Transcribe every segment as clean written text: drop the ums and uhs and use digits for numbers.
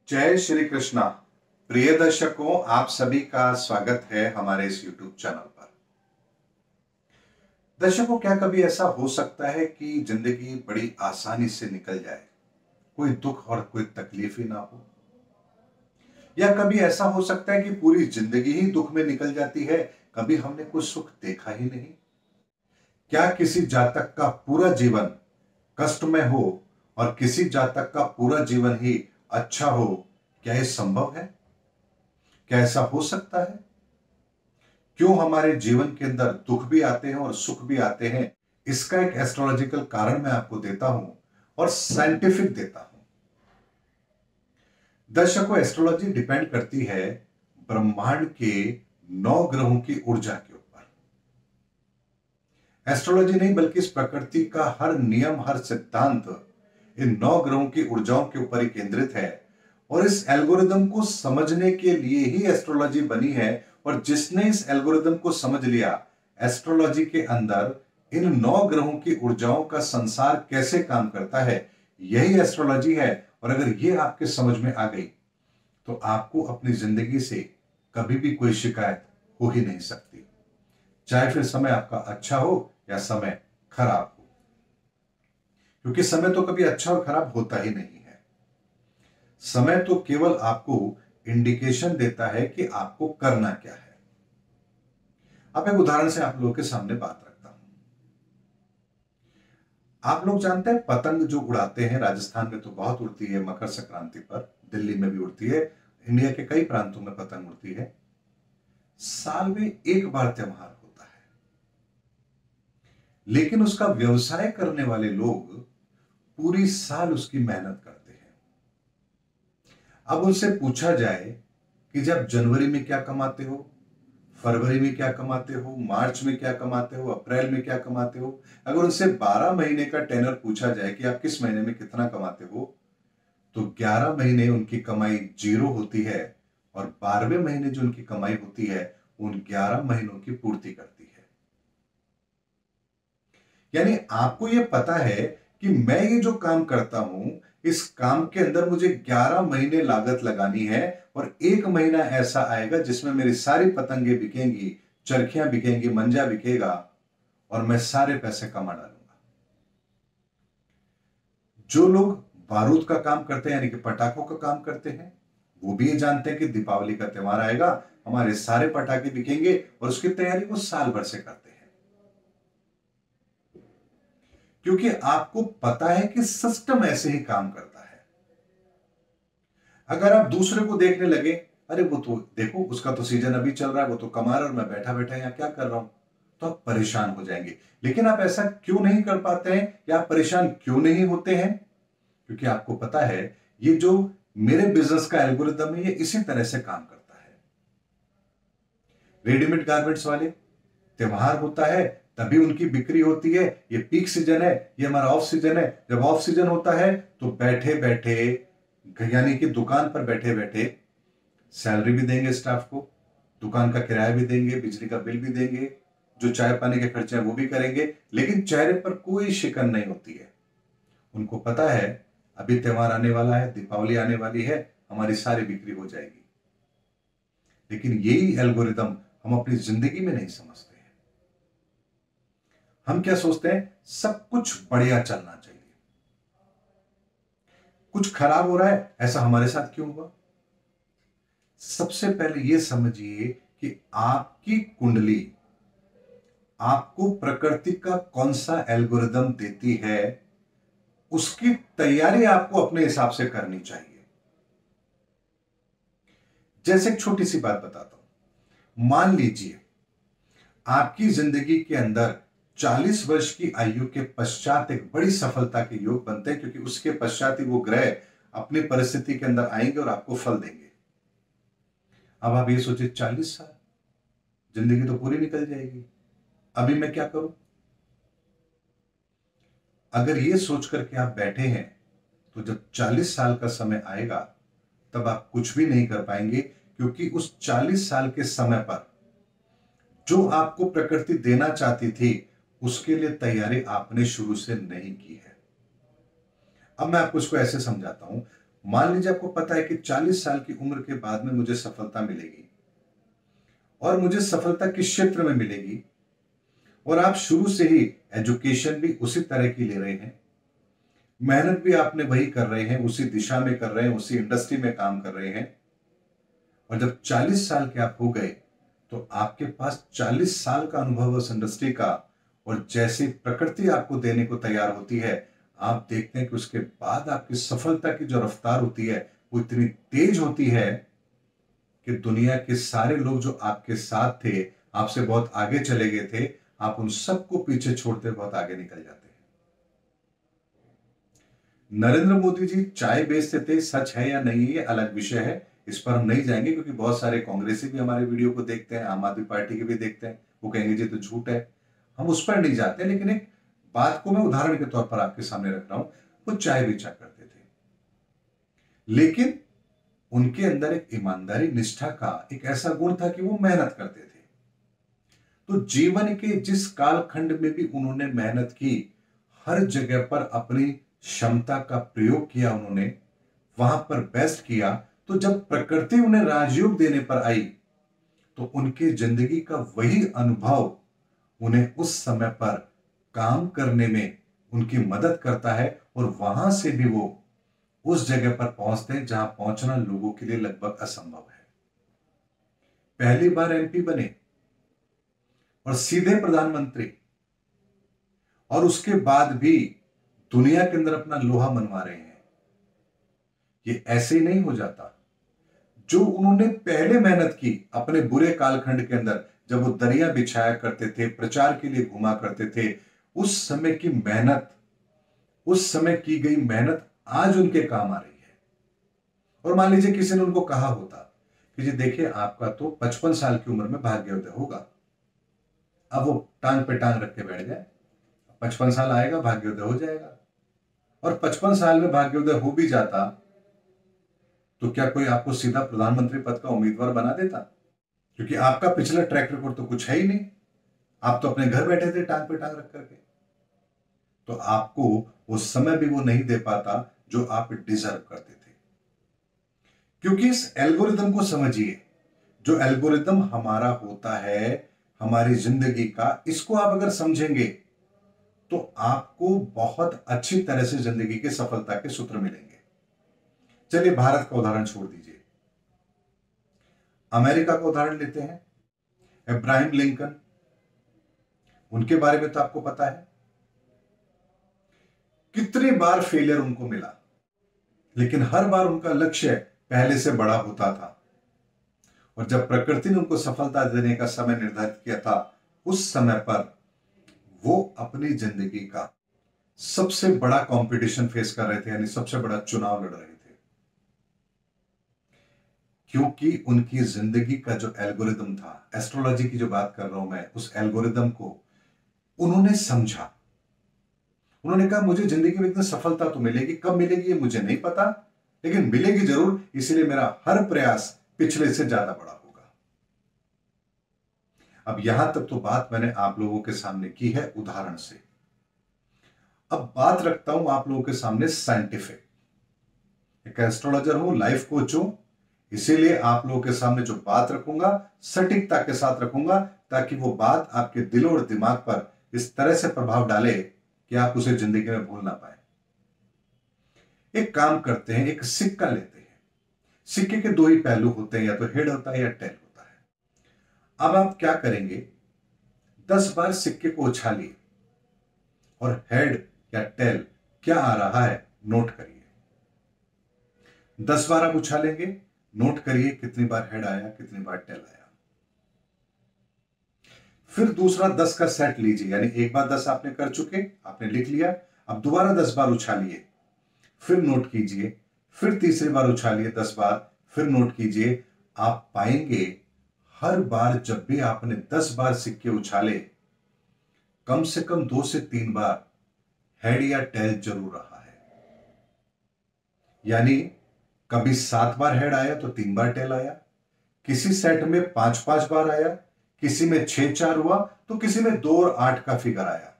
जय श्री कृष्णा। प्रिय दर्शकों, आप सभी का स्वागत है हमारे इस YouTube चैनल पर। दर्शकों, क्या कभी ऐसा हो सकता है कि जिंदगी बड़ी आसानी से निकल जाए, कोई दुख और कोई तकलीफ ही ना हो? या कभी ऐसा हो सकता है कि पूरी जिंदगी ही दुख में निकल जाती है, कभी हमने कुछ सुख देखा ही नहीं? क्या किसी जातक का पूरा जीवन कष्ट में हो और किसी जातक का पूरा जीवन ही अच्छा हो? क्या यह संभव है? क्या ऐसा हो सकता है? क्यों हमारे जीवन के अंदर दुख भी आते हैं और सुख भी आते हैं, इसका एक एस्ट्रोलॉजिकल कारण मैं आपको देता हूं और साइंटिफिक देता हूं। दर्शकों, एस्ट्रोलॉजी डिपेंड करती है ब्रह्मांड के 9 ग्रहों की ऊर्जा के ऊपर। एस्ट्रोलॉजी नहीं बल्कि इस प्रकृति का हर नियम, हर सिद्धांत इन 9 ग्रहों की ऊर्जाओं के ऊपर ही केंद्रित है। और इस एल्गोरिदम को समझने के लिए ही एस्ट्रोलॉजी बनी है। और जिसने इस एल्गोरिदम को समझ लिया, एस्ट्रोलॉजी के अंदर इन 9 ग्रहों की ऊर्जाओं का संसार कैसे काम करता है, यही एस्ट्रोलॉजी है। और अगर यह आपके समझ में आ गई तो आपको अपनी जिंदगी से कभी भी कोई शिकायत हो ही नहीं सकती, चाहे फिर समय आपका अच्छा हो या समय खराब हो। क्योंकि समय तो कभी अच्छा और खराब होता ही नहीं है। समय तो केवल आपको इंडिकेशन देता है कि आपको करना क्या है। अब एक उदाहरण से आप लोगों के सामने बात रखता हूं। आप लोग जानते हैं पतंग जो उड़ाते हैं, राजस्थान में तो बहुत उड़ती है, मकर संक्रांति पर दिल्ली में भी उड़ती है, इंडिया के कई प्रांतों में पतंग उड़ती है। साल में एक बार त्योहार होता है, लेकिन उसका व्यवसाय करने वाले लोग पूरी साल उसकी मेहनत करते हैं। अब उनसे पूछा जाए कि जब जनवरी में क्या कमाते हो, फरवरी में क्या कमाते हो, मार्च में क्या कमाते हो, अप्रैल में क्या कमाते हो, अगर उनसे 12 महीने का टेनर पूछा जाए कि आप किस महीने में कितना कमाते हो, तो 11 महीने उनकी कमाई जीरो होती है और 12वें महीने जो उनकी कमाई होती है उन 11 महीनों की पूर्ति करती है। यानी आपको यह पता है कि मैं ये जो काम करता हूं, इस काम के अंदर मुझे 11 महीने लागत लगानी है और एक महीना ऐसा आएगा जिसमें मेरी सारी पतंगे बिकेंगी, चरखियां बिकेंगी, मंजा बिकेगा और मैं सारे पैसे कमा डालूंगा। जो लोग बारूद का काम करते हैं, यानी कि पटाखों का काम करते हैं, वो भी ये जानते हैं कि दीपावली का त्योहार आएगा, हमारे सारे पटाखे बिकेंगे और उसकी तैयारी वो साल भर से करते हैं। क्योंकि आपको पता है कि सिस्टम ऐसे ही काम करता है। अगर आप दूसरे को देखने लगे, अरे वो तो देखो उसका तो सीजन अभी चल रहा है, वो तो कमा रहा है और मैं बैठा बैठा यहां क्या कर रहा हूं, तो आप परेशान हो जाएंगे। लेकिन आप ऐसा क्यों नहीं कर पाते हैं या आप परेशान क्यों नहीं होते हैं? क्योंकि आपको पता है ये जो मेरे बिजनेस का एल्गोरिदम है, ये इसी तरह से काम करता है। रेडीमेड गारमेंट्स वाले, त्योहार होता है तभी उनकी बिक्री होती है, ये पीक सीजन है, ये हमारा ऑफ सीजन है। जब ऑफ सीजन होता है तो बैठे बैठे, यानी कि दुकान पर बैठे बैठे सैलरी भी देंगे स्टाफ को, दुकान का किराया भी देंगे, बिजली का बिल भी देंगे, जो चाय पानी के खर्चे हैं वो भी करेंगे, लेकिन चेहरे पर कोई शिकन नहीं होती है। उनको पता है अभी त्योहार आने वाला है, दीपावली आने वाली है, हमारी सारी बिक्री हो जाएगी। लेकिन यही एल्गोरिदम हम अपनी जिंदगी में नहीं समझते हैं। हम क्या सोचते हैं, सब कुछ बढ़िया चलना चाहिए, कुछ खराब हो रहा है, ऐसा हमारे साथ क्यों हुआ? सबसे पहले यह समझिए कि आपकी कुंडली आपको प्रकृति का कौन सा एल्गोरिदम देती है, उसकी तैयारी आपको अपने हिसाब से करनी चाहिए। जैसे एक छोटी सी बात बताता हूं। मान लीजिए आपकी जिंदगी के अंदर 40 वर्ष की आयु के पश्चात एक बड़ी सफलता के योग बनते हैं, क्योंकि उसके पश्चात ही वो ग्रह अपनी परिस्थिति के अंदर आएंगे और आपको फल देंगे। अब आप ये सोचिए, 40 साल जिंदगी तो पूरी निकल जाएगी, अभी मैं क्या करूं? अगर ये सोच करके आप बैठे हैं तो जब 40 साल का समय आएगा तब आप कुछ भी नहीं कर पाएंगे, क्योंकि उस 40 साल के समय पर जो आपको प्रकृति देना चाहती थी उसके लिए तैयारी आपने शुरू से नहीं की है। अब मैं आपको इसको ऐसे समझाता हूं। मान लीजिए आपको पता है कि 40 साल की उम्र के बाद में मुझे सफलता मिलेगी, और मुझे सफलता किस क्षेत्र में मिलेगी, और आप शुरू से ही एजुकेशन भी उसी तरह की ले रहे हैं, मेहनत भी आपने वही कर रहे हैं, उसी दिशा में कर रहे हैं, उसी इंडस्ट्री में काम कर रहे हैं, और जब 40 साल के आप हो गए तो आपके पास 40 साल का अनुभव उस इंडस्ट्री का, और जैसे प्रकृति आपको देने को तैयार होती है, आप देखते हैं कि उसके बाद आपकी सफलता की जो रफ्तार होती है वो इतनी तेज होती है कि दुनिया के सारे लोग जो आपके साथ थे, आपसे बहुत आगे चले गए थे, आप उन सबको पीछे छोड़ते बहुत आगे निकल जाते हैं। नरेंद्र मोदी जी चाय बेचते थे, सच है या नहीं ये अलग विषय है, इस पर हम नहीं जाएंगे, क्योंकि बहुत सारे कांग्रेसी भी हमारे वीडियो को देखते हैं, आम आदमी पार्टी के भी देखते हैं, वो कहेंगे जी तो झूठ है, हम उस पर नहीं जाते। लेकिन एक बात को मैं उदाहरण के तौर पर आपके सामने रख रहा हूं, वो चाय बेचा करते थे, लेकिन उनके अंदर एक ईमानदारी, निष्ठा का एक ऐसा गुण था कि वो मेहनत करते थे। तो जीवन के जिस कालखंड में भी उन्होंने मेहनत की, हर जगह पर अपनी क्षमता का प्रयोग किया, उन्होंने वहां पर बेस्ट किया। तो जब प्रकृति उन्हें राजयोग देने पर आई तो उनके जिंदगी का वही अनुभव उन्हें उस समय पर काम करने में उनकी मदद करता है, और वहां से भी वो उस जगह पर पहुंचते हैं जहां पहुंचना लोगों के लिए लगभग असंभव है। पहली बार एमपी बने और सीधे प्रधानमंत्री, और उसके बाद भी दुनिया के अंदर अपना लोहा मनवा रहे हैं। ये ऐसे ही नहीं हो जाता। जो उन्होंने पहले मेहनत की अपने बुरे कालखंड के अंदर, जब वो दरिया बिछाया करते थे, प्रचार के लिए घुमा करते थे, उस समय की मेहनत, उस समय की गई मेहनत आज उनके काम आ रही है। और मान लीजिए किसी ने उनको कहा होता कि जी देखिए आपका तो 55 साल की उम्र में भाग्योदय होगा, अब वो टांग पे टांग रख के बैठ जाए, 55 साल आएगा भाग्योदय हो जाएगा। और 55 साल में भाग्योदय हो भी जाता तो क्या कोई आपको सीधा प्रधानमंत्री पद का उम्मीदवार बना देता? क्योंकि आपका पिछला ट्रैक रिकॉर्ड तो कुछ है ही नहीं, आप तो अपने घर बैठे थे टांग पे टांग रख करके। तो आपको वो समय भी वो नहीं दे पाता जो आप डिजर्व करते थे। क्योंकि इस एल्गोरिदम को समझिए, जो एल्गोरिदम हमारा होता है हमारी जिंदगी का, इसको आप अगर समझेंगे तो आपको बहुत अच्छी तरह से जिंदगी के सफलता के सूत्र मिलेंगे। चलिए भारत का उदाहरण छोड़ दीजिए, अमेरिका का उदाहरण लेते हैं। इब्राहिम लिंकन, उनके बारे में तो आपको पता है कितनी बार फेलियर उनको मिला, लेकिन हर बार उनका लक्ष्य पहले से बड़ा होता था। और जब प्रकृति ने उनको सफलता देने का समय निर्धारित किया था, उस समय पर वो अपनी जिंदगी का सबसे बड़ा कंपटीशन फेस कर रहे थे, यानी सबसे बड़ा चुनाव लड़ रहे थे। क्योंकि उनकी जिंदगी का जो एल्गोरिदम था, एस्ट्रोलॉजी की जो बात कर रहा हूं मैं, उस एल्गोरिदम को उन्होंने समझा। उन्होंने कहा मुझे जिंदगी में इतनी सफलता तो मिलेगी, कब मिलेगी ये मुझे नहीं पता, लेकिन मिलेगी जरूर, इसलिए मेरा हर प्रयास पिछले से ज्यादा बड़ा होगा। अब यहां तक तो बात मैंने आप लोगों के सामने की है उदाहरण से। अब बात रखता हूं आप लोगों के सामने साइंटिफिक। एक एस्ट्रोलॉजर हूं, लाइफ कोच हूं, इसीलिए आप लोगों के सामने जो बात रखूंगा सटीकता के साथ रखूंगा, ताकि वो बात आपके दिल और दिमाग पर इस तरह से प्रभाव डाले कि आप उसे जिंदगी में भूल ना पाए। एक काम करते हैं, एक सिक्का लेते हैं। सिक्के के दो ही पहलू होते हैं, या तो हेड होता है या टेल होता है। अब आप क्या करेंगे, 10 बार सिक्के को उछालिए और हेड या टेल क्या आ रहा है नोट करिए। 10 बार आप उछालेंगे, नोट करिए कितनी बार हेड आया, कितनी बार टेल आया। फिर दूसरा 10 का सेट लीजिए, यानी एक बार 10 आपने कर चुके, आपने लिख लिया। अब दोबारा 10 बार उछालिए, फिर नोट कीजिए, फिर तीसरी बार उछालिए 10 बार, फिर नोट कीजिए। आप पाएंगे हर बार जब भी आपने 10 बार सिक्के उछाले, कम से कम 2 से 3 बार हेड या टेल जरूर रहा है। यानी कभी 7 बार हेड आया तो 3 बार टेल आया, किसी सेट में 5-5 बार आया, किसी में 6-4 हुआ, तो किसी में 2 और 8 का फिगर आया।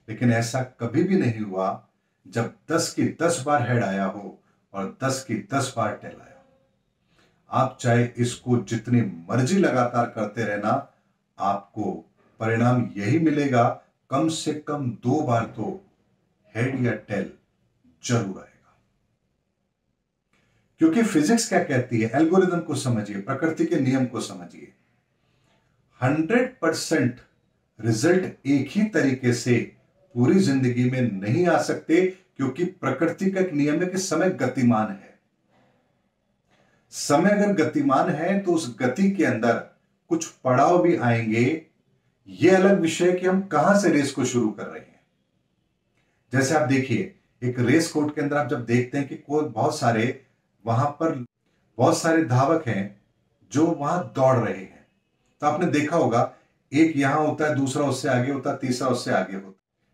लेकिन ऐसा कभी भी नहीं हुआ जब 10 की 10 बार हेड आया हो और 10 की 10 बार टेल आया। आप चाहे इसको जितनी मर्जी लगातार करते रहना, आपको परिणाम यही मिलेगा, कम से कम 2 बार तो हेड या टेल जरूर आएगा। क्योंकि फिजिक्स क्या कहती है, एल्गोरिदम को समझिए, प्रकृति के नियम को समझिए। 100% रिजल्ट एक ही तरीके से पूरी जिंदगी में नहीं आ सकते, क्योंकि प्रकृति का एक नियम है कि समय गतिमान है। समय अगर गतिमान है तो उस गति के अंदर कुछ पड़ाव भी आएंगे। यह अलग विषय कि हम कहां से रेस को शुरू कर रहे हैं। जैसे आप देखिए, एक रेस कोर्ट के अंदर आप जब देखते हैं कि कोई वहां पर बहुत सारे धावक हैं जो वहां दौड़ रहे हैं, तो आपने देखा होगा, एक यहां होता है, दूसरा उससे आगे होता है, तीसरा उससे आगे होता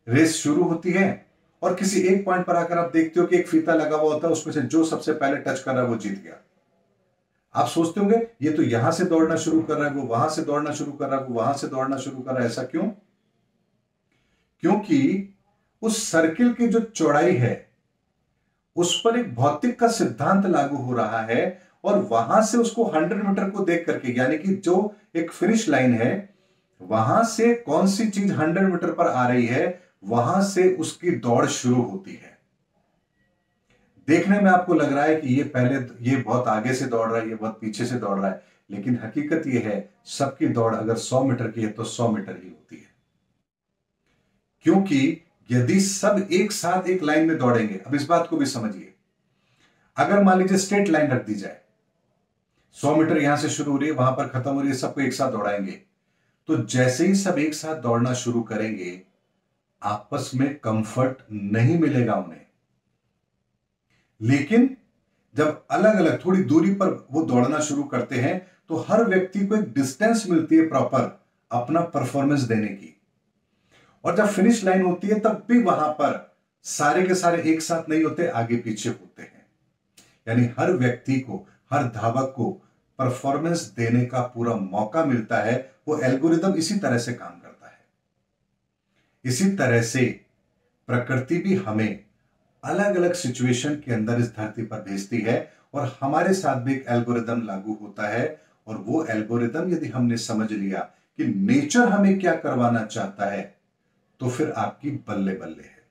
है। रेस शुरू होती है और किसी एक पॉइंट पर आकर आप देखते हो कि एक फीता लगा हुआ होता है, उसमें से जो सबसे पहले टच कर रहा है वो जीत गया। आप सोचते होंगे ये तो यहां से दौड़ना शुरू कर रहा है, वो वहां से दौड़ना शुरू कर रहा है, वो वहां से दौड़ना शुरू कर रहा है। ऐसा क्यों? क्योंकि उस सर्किल की जो चौड़ाई है उस पर एक भौतिक का सिद्धांत लागू हो रहा है, और वहां से उसको 100 मीटर को देख करके, यानी कि जो एक फिनिश लाइन है, वहां से कौन सी चीज 100 मीटर पर आ रही है, वहां से उसकी दौड़ शुरू होती है। देखने में आपको लग रहा है कि ये बहुत आगे से दौड़ रहा है, ये बहुत पीछे से दौड़ रहा है, लेकिन हकीकत ये है, सबकी दौड़ अगर 100 मीटर की है तो 100 मीटर ही होती है। क्योंकि यदि सब एक साथ एक लाइन में दौड़ेंगे, अब इस बात को भी समझिए, अगर मान लीजिए स्ट्रेट लाइन रख दी जाए, 100 मीटर यहां से शुरू हो रही है, वहां पर खत्म हो रही है, सबको एक साथ दौड़ाएंगे, तो जैसे ही सब एक साथ दौड़ना शुरू करेंगे, आपस में कंफर्ट नहीं मिलेगा उन्हें। लेकिन जब अलग अलग थोड़ी दूरी पर वो दौड़ना शुरू करते हैं, तो हर व्यक्ति को एक डिस्टेंस मिलती है प्रॉपर अपना परफॉर्मेंस देने की। और जब फिनिश लाइन होती है, तब भी वहां पर सारे के सारे एक साथ नहीं होते, आगे पीछे होते हैं। यानी हर व्यक्ति को, हर धावक को परफॉर्मेंस देने का पूरा मौका मिलता है। वो एल्गोरिदम इसी तरह से काम करता है। इसी तरह से प्रकृति भी हमें अलग अलग सिचुएशन के अंदर इस धरती पर भेजती है, और हमारे साथ भी एक एल्गोरिदम लागू होता है। और वो एल्गोरिदम यदि हमने समझ लिया कि नेचर हमें क्या करवाना चाहता है, तो फिर आपकी बल्ले बल्ले है।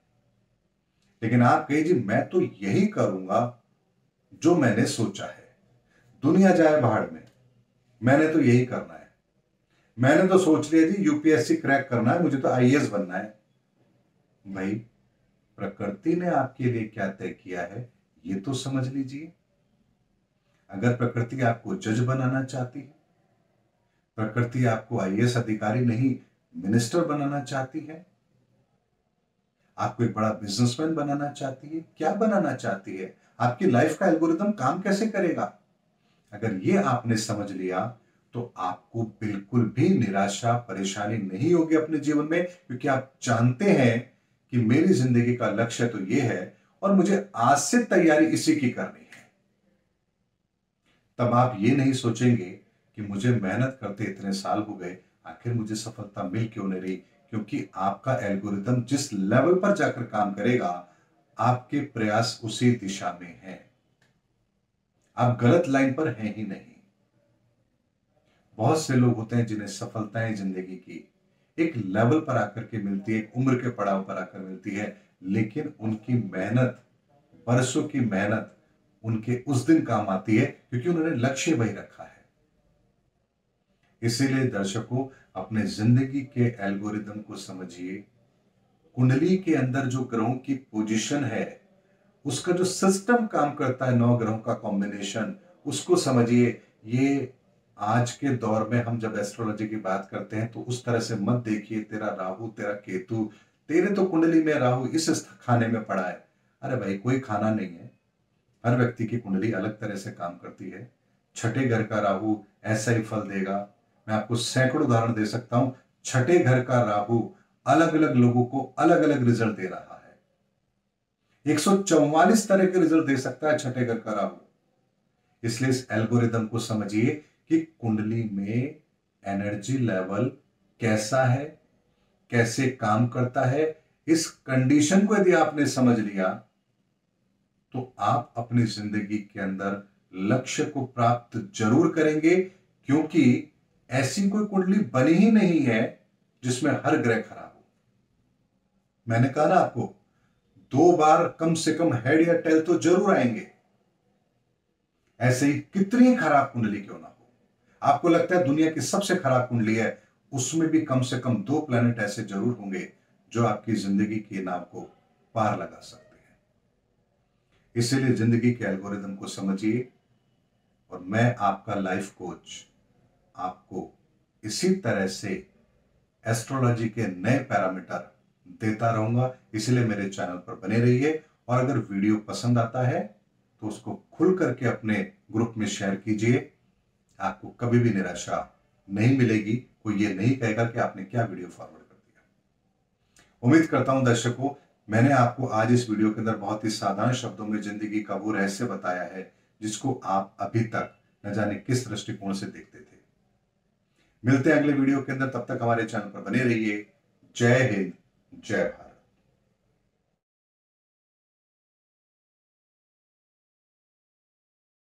लेकिन आप कहिए जी मैं तो यही करूंगा जो मैंने सोचा है, दुनिया जाए भाड़ में, मैंने तो यही करना है, मैंने तो सोच लिया जी यूपीएससी क्रैक करना है, मुझे तो आईएएस बनना है। भाई, प्रकृति ने आपके लिए क्या तय किया है ये तो समझ लीजिए। अगर प्रकृति आपको जज बनाना चाहती है, प्रकृति आपको आईएएस अधिकारी नहीं मिनिस्टर बनाना चाहती है, आपको एक बड़ा बिजनेसमैन बनाना चाहती है, क्या बनाना चाहती है, आपकी लाइफ का एल्गोरिदम काम कैसे करेगा, अगर ये आपने समझ लिया, तो आपको बिल्कुल भी निराशा परेशानी नहीं होगी अपने जीवन में। क्योंकि आप जानते हैं कि मेरी जिंदगी का लक्ष्य तो ये है और मुझे आज से तैयारी इसी की करनी है। तब आप ये नहीं सोचेंगे कि मुझे मेहनत करते इतने साल हो गए, आखिर मुझे सफलता मिल क्यों नहीं रही। क्योंकि आपका एल्गोरिदम जिस लेवल पर जाकर काम करेगा, आपके प्रयास उसी दिशा में है। आप गलत लाइन पर हैं ही नहीं। बहुत से लोग होते हैं जिन्हें सफलताएं जिंदगी की एक लेवल पर आकर के मिलती है, एक उम्र के पड़ाव पर आकर मिलती है, लेकिन उनकी मेहनत, बरसों की मेहनत उनके उस दिन काम आती है, क्योंकि उन्होंने लक्ष्य वही रखा है। इसीलिए दर्शकों, अपने जिंदगी के एल्गोरिदम को समझिए। कुंडली के अंदर जो ग्रहों की पोजीशन है, उसका जो सिस्टम काम करता है, 9 ग्रहों का कॉम्बिनेशन, उसको समझिए। ये आज के दौर में हम जब एस्ट्रोलॉजी की बात करते हैं तो उस तरह से मत देखिए, तेरा राहु, तेरा केतु, तेरे तो कुंडली में राहु इस खाने में पड़ा है। अरे भाई, कोई खाना नहीं है। हर व्यक्ति की कुंडली अलग तरह से काम करती है। छठे घर का राहु ऐसा ही फल देगा। मैं आपको सैकड़ों उदाहरण दे सकता हूं। छठे घर का राहु अलग अलग लोगों को अलग अलग रिजल्ट दे रहा है। 144 तरह के रिजल्ट दे सकता है छठे घर का राहु। इसलिए इस एल्गोरिदम को समझिए कि कुंडली में एनर्जी लेवल कैसा है, कैसे काम करता है। इस कंडीशन को यदि आपने समझ लिया, तो आप अपनी जिंदगी के अंदर लक्ष्य को प्राप्त जरूर करेंगे, क्योंकि ऐसी कोई कुंडली बनी ही नहीं है जिसमें हर ग्रह खराब हो। मैंने कहा ना आपको, 2 बार कम से कम हेड या टेल तो जरूर आएंगे। ऐसे ही कितनी खराब कुंडली क्यों ना हो, आपको लगता है दुनिया की सबसे खराब कुंडली है, उसमें भी कम से कम 2 प्लैनेट ऐसे जरूर होंगे जो आपकी जिंदगी के नाम को पार लगा सकते हैं। इसीलिए जिंदगी के एल्गोरिदम को समझिए, और मैं आपका लाइफ कोच आपको इसी तरह से एस्ट्रोलॉजी के नए पैरामीटर देता रहूंगा। इसलिए मेरे चैनल पर बने रहिए, और अगर वीडियो पसंद आता है तो उसको खुल करके अपने ग्रुप में शेयर कीजिए। आपको कभी भी निराशा नहीं मिलेगी, कोई ये नहीं कहेगा कि आपने क्या वीडियो फॉरवर्ड कर दिया। उम्मीद करता हूं दर्शकों, मैंने आपको आज इस वीडियो के अंदर बहुत ही साधारण शब्दों में जिंदगी का वो रहस्य बताया है जिसको आप अभी तक न जाने किस दृष्टिकोण से देखते थे। मिलते हैं अगले वीडियो के अंदर, तब तक हमारे चैनल पर बने रहिए। जय हिंद, जय भारत।